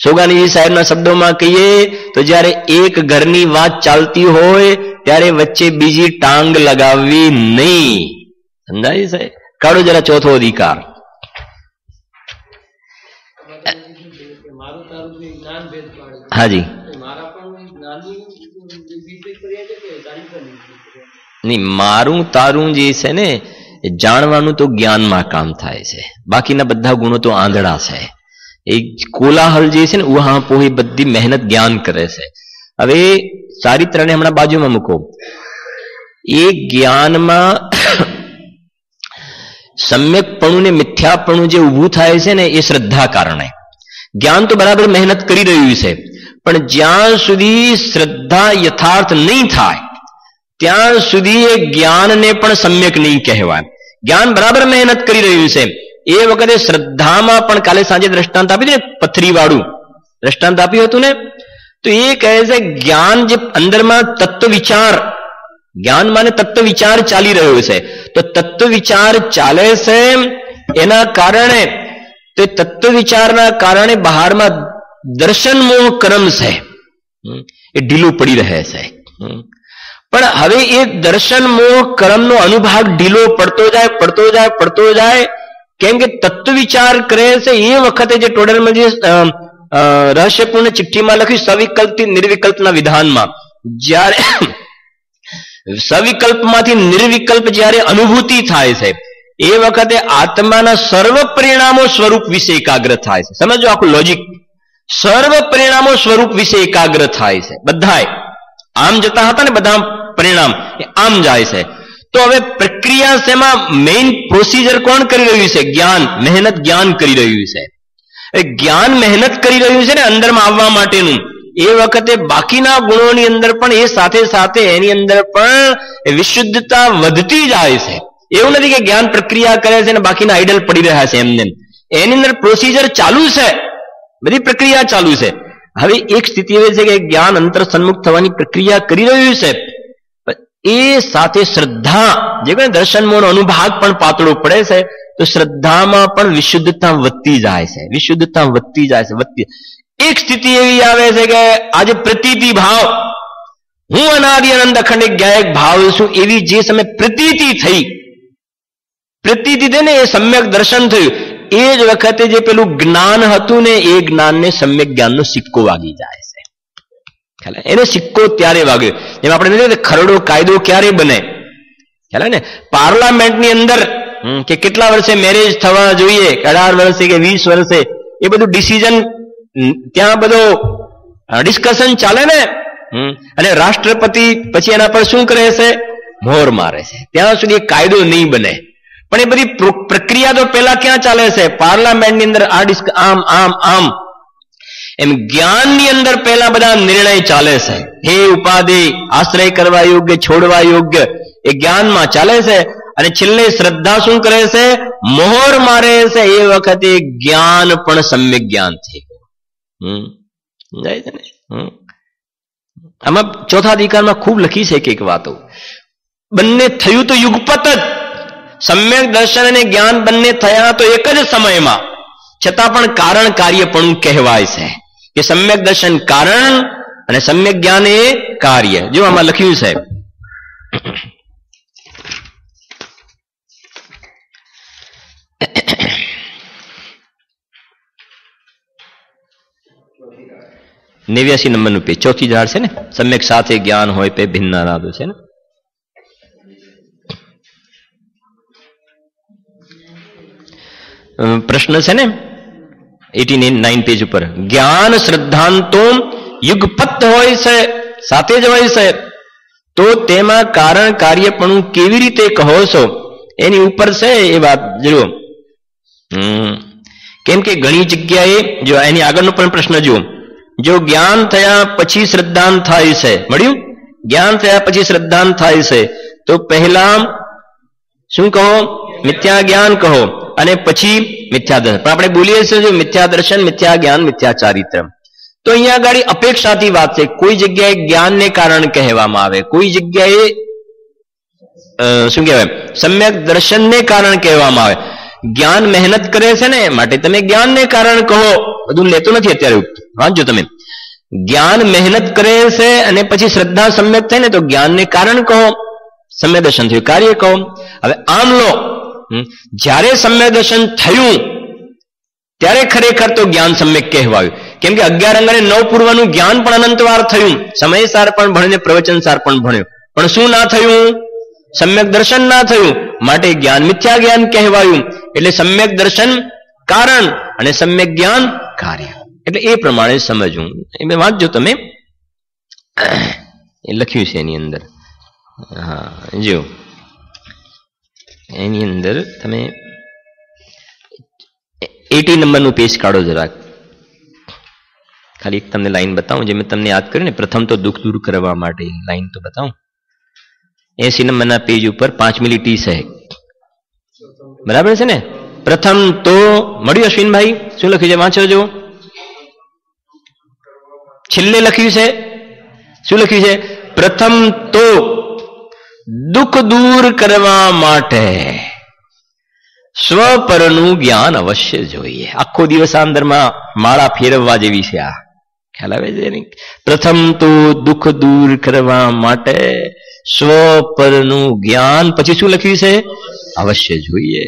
સોગાનીજી સાહેબના શબ્દોમાં કહીએ તો જ્યારે એક ઘરની વાત ચાલતી હોય ત્યારે વચ્ચે બીજી ટાંગ લગાવવી નહીં. સમજાય છે? કાઢો જરા ચોથો અધિકાર. હાજી, નહીં મારું તારું જે છે ને એ જાણવાનું તો જ્ઞાનમાં કામ થાય છે, બાકીના બધા ગુણો તો આંધળા છે. એ કોલાહલ જે છે ને ઉહા પોહી બધી મહેનત જ્ઞાન કરે છે. હવે ચારિત્રને હમણાં બાજુમાં મૂકો. એ જ્ઞાનમાં સમ્યકપણું ને મિથ્યાપણું જે ઊભું થાય છે ને એ શ્રદ્ધા કારણે. જ્ઞાન તો બરાબર મહેનત કરી રહ્યું છે, પણ જ્યાં સુધી શ્રદ્ધા યથાર્થ નહીં થાય ત્યાં સુધી એ જ્ઞાનને પણ સમ્યક નહીં કહેવાય. જ્ઞાન બરાબર મહેનત કરી રહ્યું છે, એ વખતે શ્રદ્ધામાં પણ કાલે સાંજે દ્રષ્ટાંત આપ્યું ને, પથરી વાળું દ્રષ્ટાંત આપ્યું હતું ને, તો એ કહે છે જ્ઞાન જે અંદરમાં તત્વ વિચાર, જ્ઞાનમાં તત્વ વિચાર ચાલી રહ્યો છે, તો તત્વ વિચાર ચાલે છે એના કારણે, તો તત્વ વિચારના કારણે બહારમાં દર્શન મોહ કર્મ છે એ ઢીલું પડી રહે છે. પણ હવે એ દર્શન મોહ કર્મનો અનુભાગ ઢીલો પડતો જાય પડતો જાય પડતો જાય, કેમ કે તત્વ વિચાર કરે છે. એ વખતે જે ટોડરમાં જે રહસ્યપૂર્ણ ચિઠ્ઠીમાં લખ્યું સવિકલ્પથી નિર્વિકલ્પના વિધાનમાં, જ્યારે સવિકલ્પમાંથી નિર્વિકલ્પ જ્યારે અનુભૂતિ થાય છે એ વખતે આત્માના સર્વ પરિણામો સ્વરૂપ વિશે એકાગ્ર થાય છે. સમજો આખું લોજિક. સર્વ પરિણામો સ્વરૂપ વિશે એકાગ્ર થાય છે. બધાય આમ જતા હતા ને, બધા પરિણામ એ આમ જાય છે. તો હવે પ્રક્રિયા શેમાં? મેઇન પ્રોસીજર કોણ કરી રહ્યું છે? જ્ઞાન. મહેનત જ્ઞાન કરી રહ્યું છે. જ્ઞાન મહેનત કરી રહ્યું છે ને અંદરમાં આવવા માટેનું. એ વખતે બાકીના ગુણોની અંદર પણ એ સાથે સાથે એની અંદર પણ વિશુદ્ધતા વધતી જાય છે. એવું નથી કે જ્ઞાન પ્રક્રિયા કરે છે ને બાકીના આઈડલ પડી રહ્યા છે એમને. એની અંદર પ્રોસીજર ચાલુ છે, બધી પ્રક્રિયા ચાલુ છે. હવે એક સ્થિતિ એવી છે કે જ્ઞાન અંતર સન્મુખ થવાની પ્રક્રિયા કરી રહ્યું છે, એ સાથે શ્રદ્ધા જે કોઈ દર્શન મોહનો અનુભાગ પણ પાતળો પડે છે, તો શ્રદ્ધામાં પણ વિશુદ્ધતા વધતી જાય છે. વિશુદ્ધતા વધતી જાય છે, વધતી. એક સ્થિતિ એવી આવે છે કે આજે પ્રતીતિ ભાવ, હું અનાદિ અનંત અખંડ જ્ઞાયક ભાવ છું, એવી જે સમય પ્રતીતિ થઈ, પ્રતીતિ થઈ ને એ સમ્યક દર્શન થયું, એ જ વખતે જે પેલું જ્ઞાન હતું ને એ જ્ઞાનને સમ્યક જ્ઞાનનો સિક્કો વાગી જાય છે. એને સિક્કો ત્યારે વાગ્યો, જેમ આપણે નથી ખરડો કાયદો ક્યારે બને ખ્યાલ ને, પાર્લામેન્ટની અંદર કે કેટલા વર્ષે મેરેજ થવા જોઈએ, 18 વર્ષે કે 20 વર્ષે, એ બધું ડિસિઝન ત્યાં બધો ડિસ્કશન ચાલે ને. અને રાષ્ટ્રપતિ પછી એના પર શું કરે છે? મોહર મારે છે ત્યાં સુધી કાયદો નહીં બને. પણ એ બધી પ્રક્રિયા તો પેલા ક્યાં ચાલે છે? પાર્લામેન્ટની અંદર આમ આમ આમ એમ જ્ઞાનની અંદર પેલા બધા નિર્ણય ચાલે છે. હે ઉપાધિ, આશ્રય કરવા યોગ્ય, છોડવા યોગ્ય, એ જ્ઞાનમાં ચાલે છે. અને છેલ્લે શ્રદ્ધા શું કરે છે? મોહર મારે છે. એ વખતે જ્ઞાન પણ સમ્યક જ્ઞાન થઈ ગયું. આમાં ચોથા અધિકારમાં ખૂબ લખી છે એક વાતો. બંને થયું તો યુગપત જ. સમ્યક દર્શન અને જ્ઞાન બંને થયા તો એક જ સમયમાં, છતાં પણ કારણ કાર્ય પણ કહેવાય છે કે સમ્યક દર્શન કારણ અને સમ્યક જ્ઞાન એ કાર્ય. જો આમાં લખ્યું છે નેવ્યાસી નંબરનું પેજ, ચોથી ધાર છે ને, સમ્યક સાથે જ્ઞાન હોય પે ભિન્ન અનાદો છે ને. પ્રશ્ન છે ને 89 પેજ ઉપર, જ્ઞાન શ્રદ્ધાંતો યુગપત હોય છે, સાથે જ હોય છે, તો તેમાં કારણ કાર્યપણું કેવી રીતે કહો છો? એની ઉપર છે એ વાત જુઓ. કેમ કે ઘણી જગ્યાએ જો એની આગળનો પણ પ્રશ્ન જુઓ, જો જ્ઞાન થયા પછી શ્રદ્ધાંત થાય છે, મળ્યું? જ્ઞાન થયા પછી શ્રદ્ધાંત થાય છે, તો પહેલા શું કહો? મિથ્યા જ્ઞાન કહો, અને પછી મિથ્યા દર્શન. પણ આપણે બોલીએ છીએ મિથ્યા દર્શન, મિથ્યા જ્ઞાન, મિથ્યા ચારિત્ર. તો અહીંયા આગળ અપેક્ષાથી વાત છે. કોઈ જગ્યાએ જ્ઞાનને કારણ કહેવામાં આવે, કોઈ જગ્યાએ શું કહેવાય સમ્યક દર્શનને કારણ કહેવામાં આવે. જ્ઞાન મહેનત કરે છે ને માટે તમે જ્ઞાનને કારણ કહો. બધું લેતો નથી અત્યારે, વાંચજો તમે. જ્ઞાન મહેનત કરે છે અને પછી શ્રદ્ધા સમ્યક થાય ને તો જ્ઞાનને કારણ કહો, સમ્યક દર્શન થયું કાર્ય કહો. હવે આમ લો, જ્યારે સમ્યક દર્શન થયું ત્યારે ખરેખર તો જ્ઞાન સમ્યક કહેવાયું. કેમ કે 11 અંગ અને 9 પૂર્વનું જ્ઞાન પણ અનંતવાર થયું, સમયસાર પણ ભણ્યું, પ્રવચનસાર પણ ભણ્યું, પણ શું ના થયું? સમ્યક દર્શન ના થયું. માટે જ્ઞાન મિથ્યા જ્ઞાન કહેવાયું. એટલે સમ્યક દર્શન કારણ અને સમ્યક જ્ઞાન કાર્ય. એટલે એ પ્રમાણે સમજવું. એ વાંચજો તમે, એ લખ્યું છે એની અંદર. હા જો એની અંદર તમે 80 નંબરનું પેજ કાઢો જરાક. ખાલી એક તમને લાઈન બતાવું જે મેં તમને યાદ કર્યું ને, પ્રથમ તો દુઃખ દૂર કરવા માટે લાઈન તો બતાવું. 80 નંબરના પેજ ઉપર 5મી લીટી છે, બરાબર છે ને? પ્રથમ તો મળ્યું અશ્વિનભાઈ? શું લખ્યું છે વાંચો જો. છેલ્લે લખ્યું છે, શું લખ્યું છે? પ્રથમ તો દુઃખ દૂર કરવા માટે સ્વપરનું જ્ઞાન અવશ્ય જોઈએ. આખો દિવસ અંદરમાં માળા ફેરવવા જેવી છે આ, ખ્યાલ આવે છે? પ્રથમ તો દુઃખ દૂર કરવા માટે સ્વપરનું જ્ઞાન, પછી શું લખ્યું છે? અવશ્ય જોઈએ.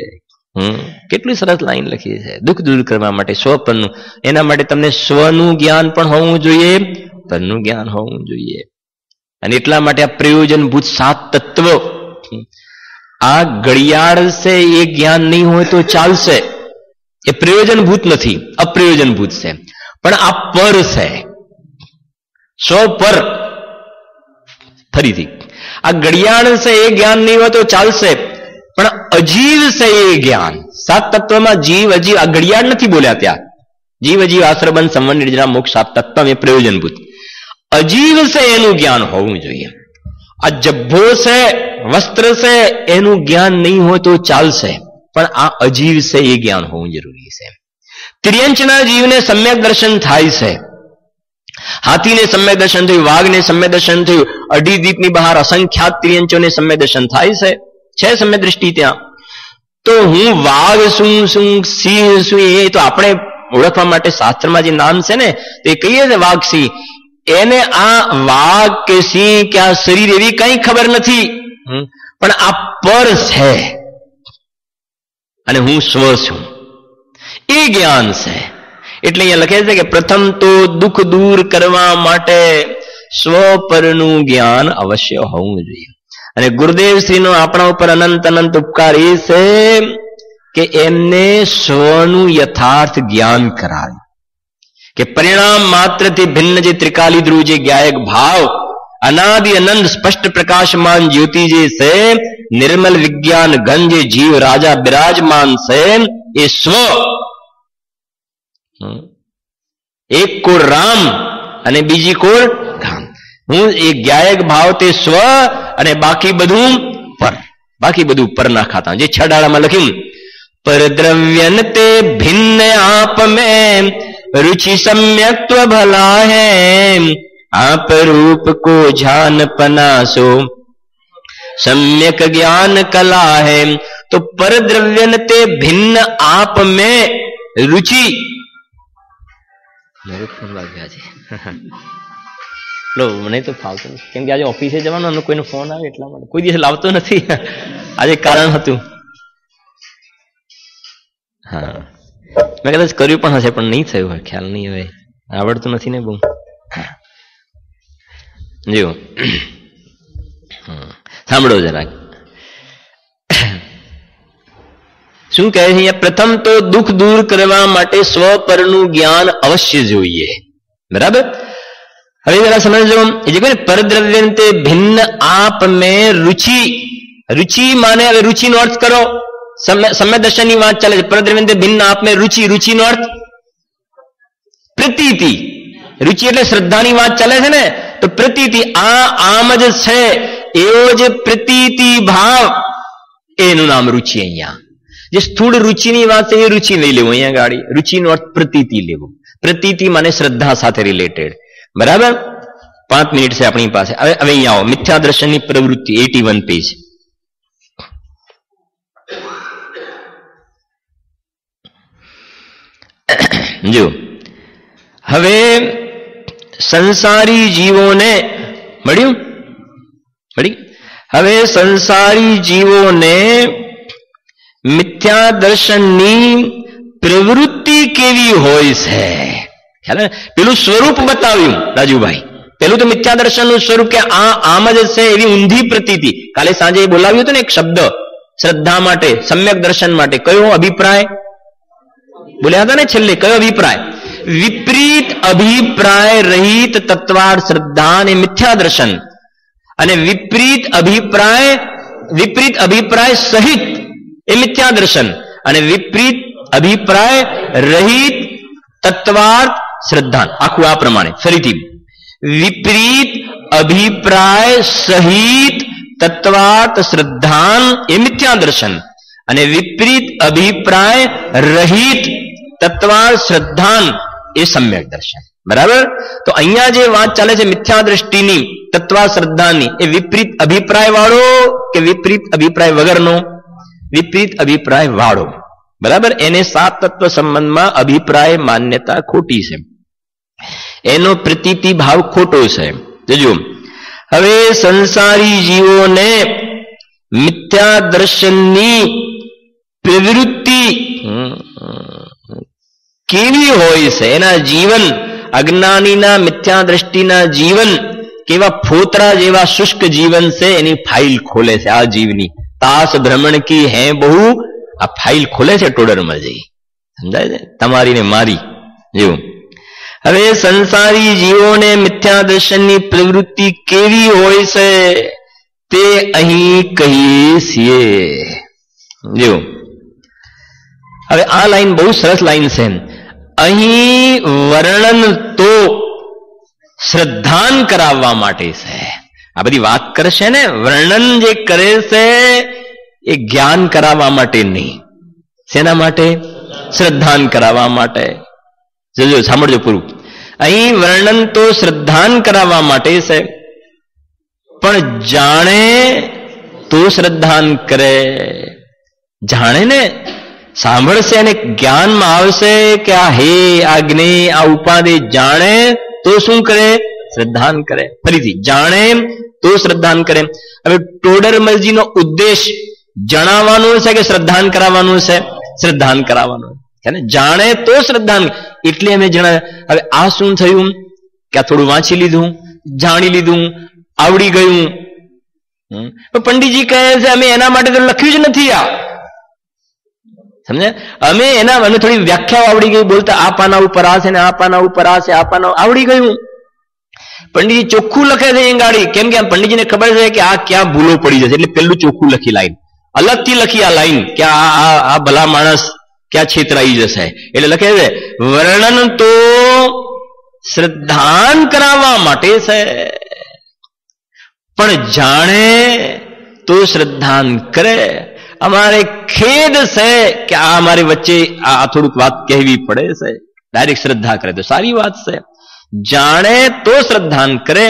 કેટલી સરસ લાઈન લખી છે. દુઃખ દૂર કરવા માટે સ્વપરનું, એના માટે તમને સ્વનું જ્ઞાન પણ હોવું જોઈએ, પરનું જ્ઞાન હોવું જોઈએ. અને એટલા માટે આ પ્રયોજનભૂત 7 તત્વ, આ ઘડિયાળ છે એ જ્ઞાન નહીં હોય તો ચાલશે, એ પ્રયોજનભૂત નથી, અપ્રયોજનભૂત છે. પણ આ પર છે, સ્વપર. ફરીથી, આ ઘડિયાળ છે એ જ્ઞાન નહીં હોય તો ચાલશે, પણ અજીવ છે એ જ્ઞાન. 7 તત્વમાં જીવ અજીવ, આ ઘડિયાળ નથી બોલ્યા ત્યાં. જીવ અજીવ આશ્રબંધ સંવન નિર્જરા મોક્ષ 7 તત્વ એ પ્રયોજનભૂત. અજીવ છે એનું જ્ઞાન હોવું જોઈએ. આ જબ્ભો છે, વસ્ત્ર છે, એનું જ્ઞાન નહીં હોય તો ચાલશે, પણ આ અજીવ છે એ જ્ઞાન હોવું જરૂરી છે. ત્રિયંચના જીવને સમ્યક દર્શન થાય છે. હાથીને સમ્યક દર્શન થયું, વાઘને સમ્યક દર્શન થયું, અઢી દીપની બહાર અસંખ્યાત ત્રિયંચોને સમ્યક દર્શન થાય છે સમ્યક દ્રષ્ટિ ત્યાં. તો હું વાઘ શું, સિંહ શું, એ તો આપણે ઓળખવા માટે શાસ્ત્રમાં જે નામ છે ને તો એ કહીએ છે વાઘ સિંહ. એને આ વાઘ કે સિંહ કે આ શરીર એવી કઈ ખબર નથી, પણ આ પર છે અને હું સ્વ છું એ જ્ઞાન છે. એટલે અહીંયા લખે છે કે પ્રથમ તો દુઃખ દૂર કરવા માટે સ્વપરનું જ્ઞાન અવશ્ય હોવું જોઈએ. અને ગુરુદેવ શ્રીનો આપણા ઉપર અનંત અનંત ઉપકાર એ છે કે એમને સ્વનું યથાર્થ જ્ઞાન કરાવ્યું, કે પરિણામ માત્રથી ભિન્ન જે ત્રિકાલી ધ્રુવ જે જ્ઞાયક ભાવ, अनादि अनंत स्पष्ट प्रकाशमान ज्योति जैसे निर्मल विज्ञान घन जे जीव राजा विराजमान से ये स्व एक कोर राम અને બીજી કોર ગામ. હું એ જ્ઞાયક ભાવ તે સ્વ અને બાકી બધું પર, બાકી બધું પર ના ખાતા. જે છડાળામાં લખ્યું परद्रव्यन ते भिन्न आप में रुचि सम्यक्त्व भला है आप रूप को जान पनासो सम्यक ज्ञान कला है. तो परद्रव्यन ते भिन्न आप में रुचि લો મને તો ફાવતું નથી કેમ કે આજે ઓફિસે જવાનું અને કોઈનો ફોન આવે એટલા માટે કોઈ દિવસ લાવતો નથી. આજે કારણ હતું. હા મેં કદાચ કર્યું પણ હશે પણ નહીં થયું હોય, ખ્યાલ નહીં હોય, આવડતું નથી ને બહુ. જો સાંભળો જરાક શું કહે છે. પ્રથમ તો દુઃખ દૂર કરવા માટે સ્વ પરનું જ્ઞાન અવશ્ય જોઈએ. બરાબર. હવે જરા સમજો. એ જે કહે ને પરદ્રવ્ય તે ભિન્ન આપ મેં રુચિ. રુચિ માને હવે રુચિનો અર્થ કરો. सम्य दर्शन की बात चले. परद्रव्य भिन्न आप में रुचि. रुचि नो अर्थ प्रतीति. रुचि એટલે શ્રદ્ધાની વાત ચાલે છે ને તો પ્રતીતિ આમ જ છે એવો જ પ્રતીતિ ભાવ એનું નામ રુચિ. અહીંયા જે સ્થૂળ રુચિની વાત છે એ રુચિ લઈ લેવું. અહીંયા ગાડી રુચિનો અર્થ પ્રતીતિ લેવું. પ્રતીતિ માને શ્રદ્ધા સાથે રિલેટેડ. બરાબર. 5 મિનિટ છે આપણી પાસે. હવે અહીંયા આવો. મિથ્યા દર્શનની પ્રવૃત્તિ 81 પેજ. જો હવે સંસારી જીવોને મળ્યું. હવે સંસારી જીવોને મિથ્યા દર્શનની પ્રવૃત્તિ કેવી હોય છે. ખ્યાલ પેલું સ્વરૂપ બતાવ્યું રાજુભાઈ. પેલું તો મિથ્યા દર્શનનું સ્વરૂપ કે આમ જ છે એવી ઊંધી પ્રતીતિ. કાલે સાંજે બોલાવ્યું હતું ને એક શબ્દ શ્રદ્ધા માટે, સમ્યક દર્શન માટે. કયો અભિપ્રાય બોલ્યા હતા ને છેલ્લે? કયો અભિપ્રાય? વિપરીત અભિપ્રાય રહિત તત્વાર્થ શ્રદ્ધા અને મિથ્યા દર્શન. અને વિપરીત અભિપ્રાય સહિત એ મિથ્યા દર્શન. અને વિપરીત અભિપ્રાય રહિત તત્વાર્થ શ્રદ્ધા. આખું આ પ્રમાણે ફરીથી. વિપરીત અભિપ્રાય સહિત તત્વાર્થ શ્રદ્ધાન એ મિથ્યા દર્શન. અને વિપરીત અભિપ્રાય રહિત તત્વાર્થ શ્રદ્ધાન એ સમ્યક દર્શન. બરાબર. તો અહીંયા જે વાત ચાલે છે મિથ્યા દ્રષ્ટિની, તત્વા શ્રદ્ધાની, એ વિપરીત અભિપ્રાય વાળો કે વિપરીત અભિપ્રાય વગરનો? વિપરીત અભિપ્રાય વાળો. બરાબર. એને સાત તત્વ સંબંધમાં અભિપ્રાય માન્યતા ખોટી છે, એનો પ્રતીતિ ભાવ ખોટો છે. જોજો હવે સંસારી જીવોને મિથ્યા દર્શનની પ્રવૃત્તિ કેવી હોય છે. એના જીવન, અજ્ઞાનીના મિથ્યા દ્રષ્ટિના જીવન કેવા ફોતરા જેવા શુષ્ક જીવન છે. એની ફાઇલ ખોલે છે આ જીવની. તાસ ભ્રમણ કી હે બહુ, આ ફાઇલ ખોલે છે ટોડરમાં જઈ. સમજાય છે? તમારી ને મારી જેવું. હવે સંસારી જીવોને મિથ્યા દર્શનની પ્રવૃત્તિ કેવી હોય છે તે અહીં કહીએ છીએ. જો હવે આ લાઈન બહુ સરસ લાઈન છે. અહીં વર્ણન તો શ્રદ્ધાન કરાવવા માટે છે. આ બધી વાત કરશે ને, વર્ણન જે કરે છે એ જ્ઞાન કરાવવા માટે નહીં. શેના માટે? શ્રદ્ધાન કરાવવા માટે. જોજો, સાંભળજો પૂરું. અહીં વર્ણન તો શ્રદ્ધાન કરાવવા માટે છે, પણ જાણે તો શ્રદ્ધાન કરે. જાણે ને, સાંભળશે અને જ્ઞાનમાં આવશે કે આ હે, આ જ્ઞે, આ ઉપાધિ જાણે તો શું કરે? શ્રદ્ધાન કરે. ફરીથી, જાણે તો શ્રદ્ધાન કરે. હવે ટોડરમલજીનો ઉદ્દેશ જણાવવાનું છે કે શ્રદ્ધાન કરાવવાનું છે? શ્રદ્ધાન કરાવવાનું. જાણે તો શ્રદ્ધાન. એટલે અમે જણાવ્યા. હવે આ શું થયું કે આ થોડું વાંચી લીધું, જાણી લીધું, આવડી ગયું. પંડિતજી કહે છે અમે એના માટે તો લખ્યું જ નથી. આ સમજે? અમે થોડી વ્યાખ્યાઓ આવડી ગઈ બોલતા. આ પાના ઉપર આ છે ને આ પાના ઉપર આ છે, આ પાના આવડી ગયું. પંડિતજી ચોખ્ખું લખે છે એ ગાડી, કેમ કે પંડિતજીને ખબર છે કે આ ક્યાં ભૂલો પડી જશે, એટલે પેલું ચોખ્ખું લખી લાઈન, અલગથી લખી આ લાઈન કે આ ભલા માણસ ક્યાં છેતરાઈ જશે, એટલે લખે છે વર્ણન તો શ્રદ્ધાન કરાવવા માટે છે, પણ જાણે તો શ્રદ્ધાન કરે. અમારે ખેદ છે કે આ અમારી વચ્ચે આ થોડુંક વાત કહેવી પડે છે, ડાયરેક્ટ શ્રદ્ધા કરે તો સારી વાત છે, જાણે તો શ્રદ્ધાન કરે.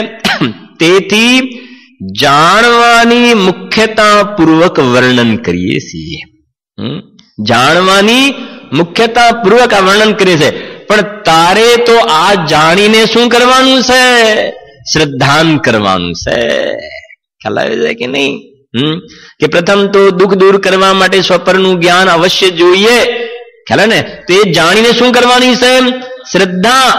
તેથી જાણવાની મુખ્યતા પૂર્વક વર્ણન કરીએ છીએ. જાણવાની મુખ્યતા પૂર્વક આ વર્ણન કરીએ છે, પણ તારે તો આ જાણીને શું કરવાનું છે? શ્રદ્ધાન કરવાનું છે. ખ્યાલ આવે છે કે નહીં? કે પ્રથમ તો દુઃખ દૂર કરવા માટે સ્વપરનું જ્ઞાન અવશ્ય જોઈએ. ખ્યાલ ને? તો એ જાણીને શું કરવાની છે? શ્રદ્ધા.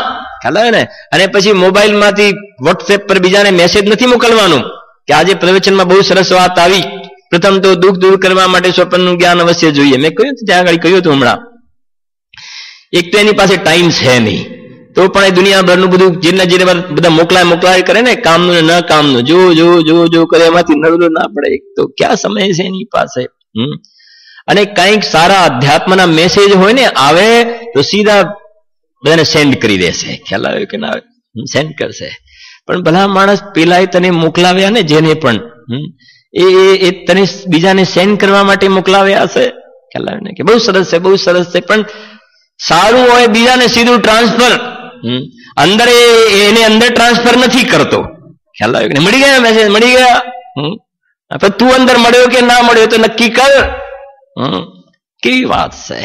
ખ્યાલ આવે ને? અને પછી મોબાઈલમાંથી વોટ્સએપ પર બીજાને મેસેજ નથી મોકલવાનું કે આજે પ્રવચનમાં બહુ સરસ વાત આવી, પ્રથમ તો દુઃખ દૂર કરવા માટે સ્વપનનું જ્ઞાન અવશ્ય જોઈએ. મેં કહ્યું ત્યાં આગળ કહ્યું હતું હમણાં, એક તો એની પાસે ટાઈમ છે નહીં, તો પણ એ દુનિયાભરનું બધું જેના જે બધા મોકલાય કરે ને, કામનું ને ન કામનું, જો કરે, એમાંથી નડવું ના પડે. એક તો ક્યાં સમય છે એની પાસે. અને કંઈક સારા અધ્યાત્મના મેસેજ હોય ને આવે તો સીધા બધાને સેન્ડ કરી દેશે. ખ્યાલ આવ્યો કે ના આવે? સેન્ડ કરશે. પણ ભલા માણસ પેલા તને મોકલાવ્યા ને, જેને પણ એ તને બીજાને સેન્ડ કરવા માટે મોકલાવ્યા હશે. ખ્યાલ આવે ને? કે બહુ સરસ છે, બહુ સરસ છે, પણ સારું હોય બીજાને સીધું ટ્રાન્સફર, અંદર એને અંદર ટ્રાન્સફર નથી કરતો. ખ્યાલ આવ્યો કે મળી ગયા મેસેજ, મળી ગયા. તું અંદર મળ્યો કે ના મળ્યો તો નક્કી કર. કેવી વાત છે.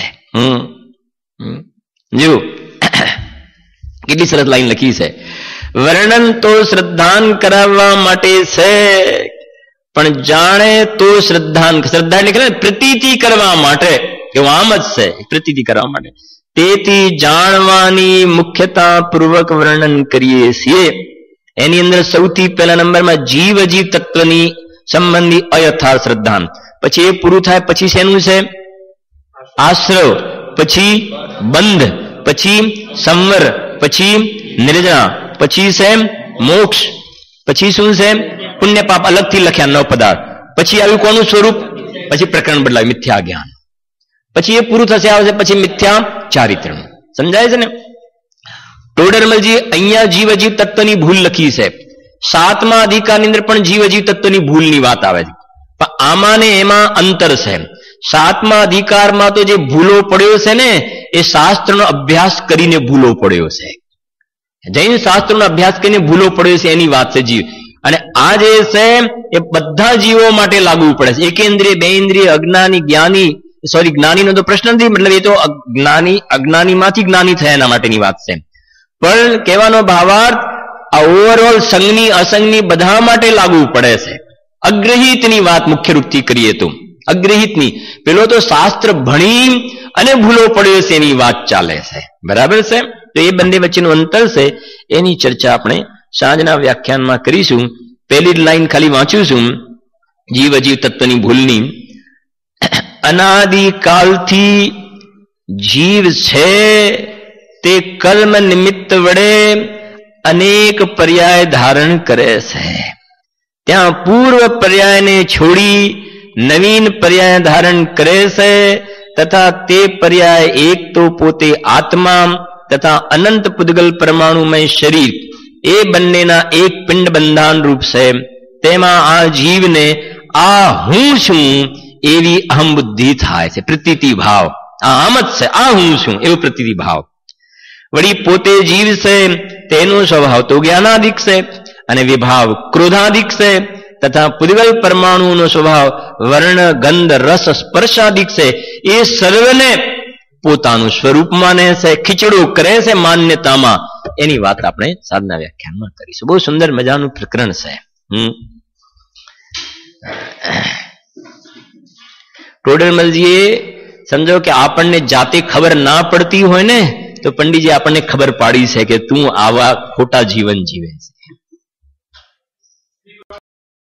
જો કેટલી સરસ લાઈન લખી છે. વર્ણન તો શ્રદ્ધાન કરાવવા માટે છે, પણ જાણે તો શ્રદ્ધા એટલે પ્રતીતિ કરવા માટે. એવું આમ જ છે, પ્રતીતિ કરવા માટે. તેથી જાણવાની મુખ્યતા પૂર્વક વર્ણન કરીએ છીએ. એની અંદર સૌથી પહેલા નંબરમાં જીવ અજીવ તત્વની સંબંધી અયથાર્થ શ્રદ્ધાન. પછી એ પૂરું થાય પછી શેનું છે? આશ્રવ, પછી બંધ, પછી સંવર, પછી નિર્જણા, પછી છે મોક્ષ, પછી શું છે? પુણ્ય પાપ અલગથી લખ્યા 9 પદાર્થ. પછી આવ્યું કોનું સ્વરૂપ? પછી પ્રકરણ બદલાયું, મિથ્યા જ્ઞાન. પછી એ પૂરું થશે, આવશે પછી મિથ્યા ચારિત્રનું. સમજાય છે ને? ટોડરમલજી અહીંયા જીવ અજીવ તત્વની ભૂલ લખી છે. 7મા અધિકારની અંદર પણ જીવ અજીવ તત્વની ભૂલની વાત આવે છે, પણ આમાં ને એમાં અંતર છે. 7મા અધિકારમાં તો જે ભૂલો પડ્યો છે ને, એ શાસ્ત્રનો અભ્યાસ કરીને ભૂલો પડ્યો છે. જૈન શાસ્ત્રનો અભ્યાસ કરીને ભૂલો પડ્યો છે એની વાત છે જીવ. અને આ જે છે એ બધા જીવો માટે લાગુ પડે છે. એકેન્દ્રિય, બે ઇન્દ્રિય, અજ્ઞાની, જ્ઞાની, સોરી જ્ઞાનીનો તો પ્રશ્ન નથી, મતલબ એ તો અજ્ઞાનીમાંથી જ્ઞાની થયા એના માટેની વાત છે. પણ કહેવાનો ભાવાર્થ આ ઓવરઓલ સંઘની અસંઘની બધા માટે લાગુ પડે છે. અગ્રહિતની વાત મુખ્ય રૂપથી કરીએ તો અગ્રહિતની, પેલો તો શાસ્ત્ર ભણી અને ભૂલો પડ્યો છે એની વાત ચાલે છે. બરાબર છે? તો એ બંને વચ્ચેનું અંતર છે, એની ચર્ચા આપણે સાંજના વ્યાખ્યાનમાં કરીશું. પહેલી જ લાઈન ખાલી વાંચ્યું છું, જીવ અજીવ તત્વની ભૂલની. અનાદિકાલથી જીવ છે તે કર્મ નિમિત્ત વડે અનેક પર્યાય ધારણ કરે છે. ત્યાં પૂર્વ પર્યાયને છોડી નવીન પર્યાય ધારણ કરે છે, તથા તે પર્યાય એક તો પોતે આત્મા તથા અનંત પુદ્ગલ પરમાણુમય શરીર, એ બંનેના એક પિંડ બંધાન રૂપ છે. તેમાં આ જીવને આ હું છું એવી અહમ બુદ્ધિ થાય છે. પ્રતીતિ ભાવ આ આમ જ છે, આ હું છું એવો પ્રતીતિ ભાવ. વળી પોતે જીવ છે તેનો સ્વભાવ તો જ્ઞાનાદિક છે, અને વિભાવ ક્રોધાદિક છે, તથા પુદ્ગલ પરમાણુનો સ્વભાવ વર્ણ ગંધ રસ સ્પર્શાદિક છે. એ સર્વને પોતાનું સ્વરૂપ માને છે, ખીચડો કરે છે માન્યતામાં. એની વાત આપણે સાદના વ્યાખ્યાનમાં કરીશું. બહુ સુંદર મજાનું પ્રકરણ છે. ટોડરમલજીએ સમજો કે આપણને જાતે ખબર ના પડતી હોય ને, તો પંડિતજી આપણને ખબર પાડી છે કે તું આવા ખોટા જીવન જીવે છે.